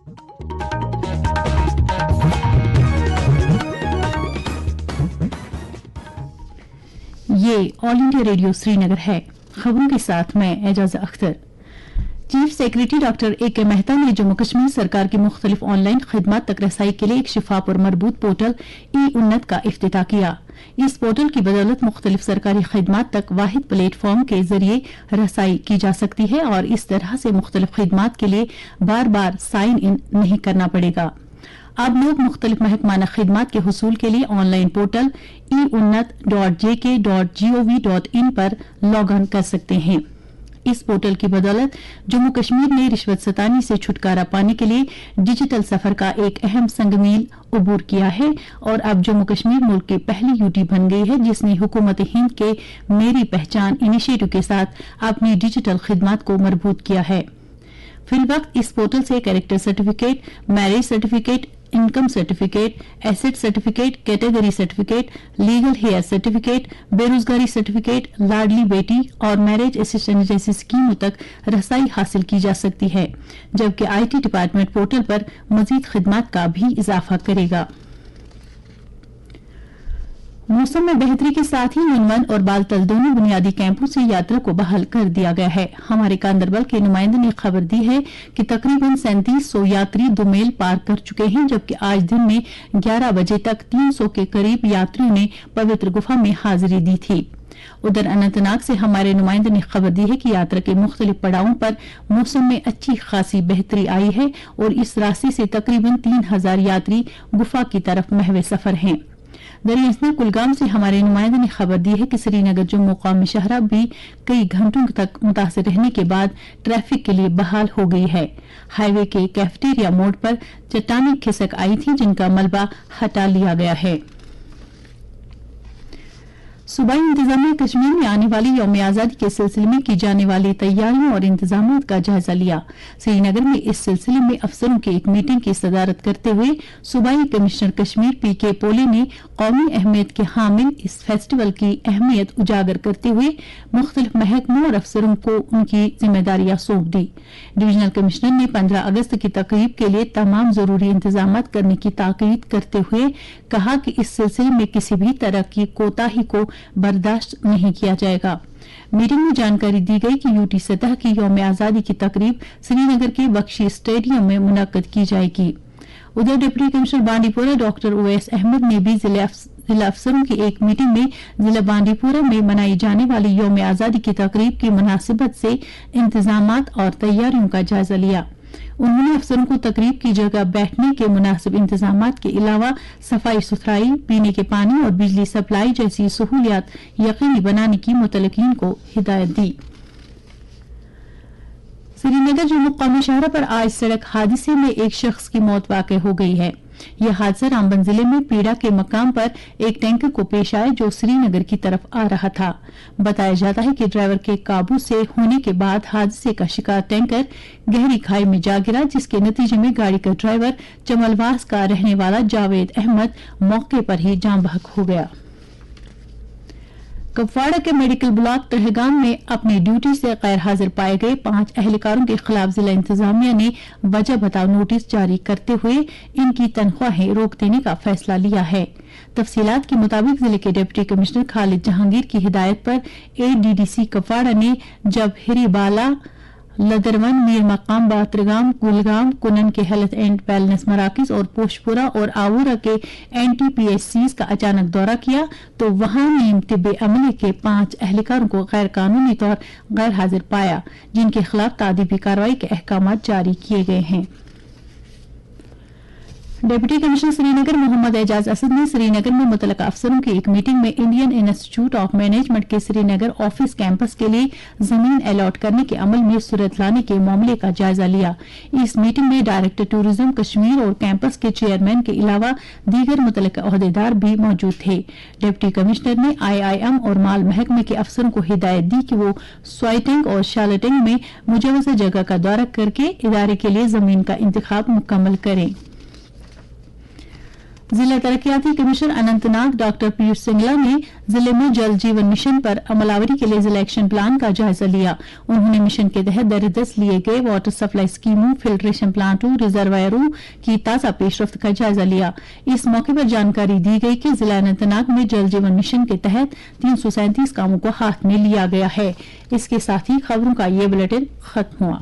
ये all India radio Srinagar है। खबरों के साथ मैं Ejaz Akhtar. Chief secretary doctor A K. Mehta ने जम्मू कश्मीर सरकार की मुख्तलिफ ऑनलाइन खिदमत तक रसाई के लिए एक शिफाफ और मरबूत पोर्टल ई-उन्नत का इफ्तिताह किया। इस पोर्टल की बदौलत मुख्तलिफ सरकारी खिदमत तक वाहिद प्लेटफॉर्म के जरिए रसाई की जा सकती है और इस तरह से मुख्तलिफ खिदमत के लिए बार बार साइन इन नहीं करना पड़ेगा। अब लोग मुख्तलिफ महकमाना खिदमत के हुसूल के लिए ऑनलाइन पोर्टल eunnat.jk.gov.in पर लॉग ऑन कर सकते हैं। इस पोर्टल की बदौलत जम्मू कश्मीर ने रिश्वत सतानी से छुटकारा पाने के लिए डिजिटल सफर का एक अहम संगमील अबूर किया है और अब जम्मू कश्मीर मुल्क की पहली यूटी बन गई है जिसने हुकूमत हिंद के मेरी पहचान इनिशिएटिव के साथ अपनी डिजिटल खिदमत को मजबूत किया है। फिलवक्त इस पोर्टल से character certificate, marriage certificate, income certificate, asset certificate, category certificate, legal heir certificate, बेरोजगारी सर्टिफिकेट, लाडली बेटी और मैरिज असिस्टेंट जैसी स्कीमों तक रसाई हासिल की जा सकती है, जबकि आईटी डिपार्टमेंट पोर्टल पर मजीद खिदमत का भी इजाफा करेगा। मौसम में बेहतरी के साथ ही ननवन और बालतल दोनों बुनियादी कैंपों से यात्रा को बहाल कर दिया गया है। हमारे गांदरबल के नुमाइंदे ने खबर दी है कि तकरीबन 3700 यात्री दुमेल पार कर चुके हैं, जबकि आज दिन में 11 बजे तक 300 के करीब यात्रियों ने पवित्र गुफा में हाजिरी दी थी। उधर अनंतनाग से हमारे नुमाइंदे ने खबर दी है कि यात्रा के मुख्तलिफ पड़ावों पर मौसम में अच्छी खासी बेहतरी आई है और इस रास्ते से तकरीबन 3000 यात्री गुफा की तरफ महवे सफर हैं। दरियासना कुलगाम से हमारे नुमाइंदे ने खबर दी है कि श्रीनगर जम्मू कौमी शहरा भी कई घंटों तक मुतासिर रहने के बाद ट्रैफिक के लिए बहाल हो गई है। हाईवे के कैफेटेरिया मोड़ पर चट्टानें खिसक आई थी जिनका मलबा हटा लिया गया है। सूबाई इंतजामिया कश्मीर में आने वाली यौम आजादी के सिलसिले में की जाने वाली तैयारियों और इंतजामात का जायजा लिया। श्रीनगर में इस सिलसिले में अफसरों की एक मीटिंग की सदारत करते हुए सूबाई कमिश्नर कश्मीर पी.के. पोले ने कौमी अहमियत के हामिल इस फेस्टिवल की अहमियत उजागर करते हुए मुख्तलिफ महकमों और अफसरों को उनकी जिम्मेदारियां सौंप दी। डिवीजनल कमिश्नर ने 15 अगस्त की तकरीब के लिए तमाम जरूरी इंतजामात करने की ताकीद करते हुए कहा कि इस सिलसिले में किसी भी तरह की कोताही को बर्दाश्त नहीं किया जाएगा। मीटिंग में जानकारी दी गई कि यूटी सतह की यौम आजादी की तकरीब श्रीनगर के बख्शी स्टेडियम में मुनक्कद की जाएगी। उधर deputy commissioner Bandipora doctor Uwais Ahmad ने भी जिला अफसरों की एक मीटिंग में जिला बांडीपोरा में मनाई जाने वाली यौम आजादी की तकरीब की मुनासिबत से इंतजामात और तैयारियों का जायजा लिया। उन्होंने अफसरों को तकरीब की जगह बैठने के मुनासिब इंतजामात के अलावा सफाई सुथराई, पीने के पानी और बिजली सप्लाई जैसी सहूलियात यकीनी बनाने की मुतलकीन को हिदायत दी। श्रीनगर जम्मू कौमी शहरा पर आज सड़क हादसे में एक शख्स की मौत वाक़ हो गई है। यह हादसा रामबन जिले में पीड़ा के मकाम पर एक टैंकर को पेश आया जो श्रीनगर की तरफ आ रहा था। बताया जाता है कि ड्राइवर के काबू से होने के बाद हादसे का शिकार टैंकर गहरी खाई में जा गिरा, जिसके नतीजे में गाड़ी का ड्राइवर चमलवास का रहने वाला जावेद अहमद मौके पर ही जान बहक हो गया। कुपवाड़ा के मेडिकल ब्लॉक तहगाम में अपनी ड्यूटी से गैर हाजिर पाए गए 5 एहलकारों के खिलाफ जिला इंतजामिया ने वजह बताओ नोटिस जारी करते हुए इनकी तनख्वाहें रोक देने का फैसला लिया है। तफसीलात के मुताबिक जिले के डिप्टी कमिश्नर खालिद जहांगीर की हिदायत पर एडीडीसी कुपवाड़ा ने जब हिरीबाला, लदरवन, मीर मकाम, बातरगाम, कुलगाम, कुनन के हेल्थ एंड वेलनेस मराकज और पोशपुरा और आवूरा के NTPHCs का अचानक दौरा किया तो वहां नीम तिब्बे अमले के 5 एहलकारों को गैर कानूनी तौर गैर हाजिर पाया, जिनके खिलाफ तादीबी कार्रवाई के अहकाम जारी किए गए हैं। डिप्टी कमिश्नर श्रीनगर मोहम्मद एजाज असद ने श्रीनगर में मुतलका अफसरों की एक मीटिंग में इंडियन इंस्टीट्यूट ऑफ मैनेजमेंट के श्रीनगर ऑफिस कैंपस के लिए जमीन अलॉट करने के अमल में सूरत लाने के मामले का जायजा लिया। इस मीटिंग में डायरेक्टर टूरिज्म कश्मीर और कैंपस के चेयरमैन के अलावा दीगर मुतलका ओहदेदार भी मौजूद थे। डिप्टी कमिश्नर ने IIM और माल महकमे के अफसरों को हिदायत दी कि वो स्वाइटिंग और शालटिंग में मुजवजा जगह का दौरा करके इदारे के लिए जमीन का इंतखाब मुकम्मल करें। जिला तरक्याती कमिश्नर अनंतनाग डॉक्टर पीयूष सिंगला ने जिले में जल जीवन मिशन पर अमलावरी के लिए जिला एक्शन प्लान का जायजा लिया। उन्होंने मिशन के तहत दरदस्त लिए गए वाटर सप्लाई स्कीमों, फिल्ट्रेशन प्लांटों, रिजर्वायरों की ताजा पेशरफ्त का जायजा लिया। इस मौके पर जानकारी दी गई कि जिला अनंतनाग में जल जीवन मिशन के तहत 337 कामों को हाथ में लिया गया है। इसके साथ ही खबरों का ये बुलेटिन खत्म हुआ।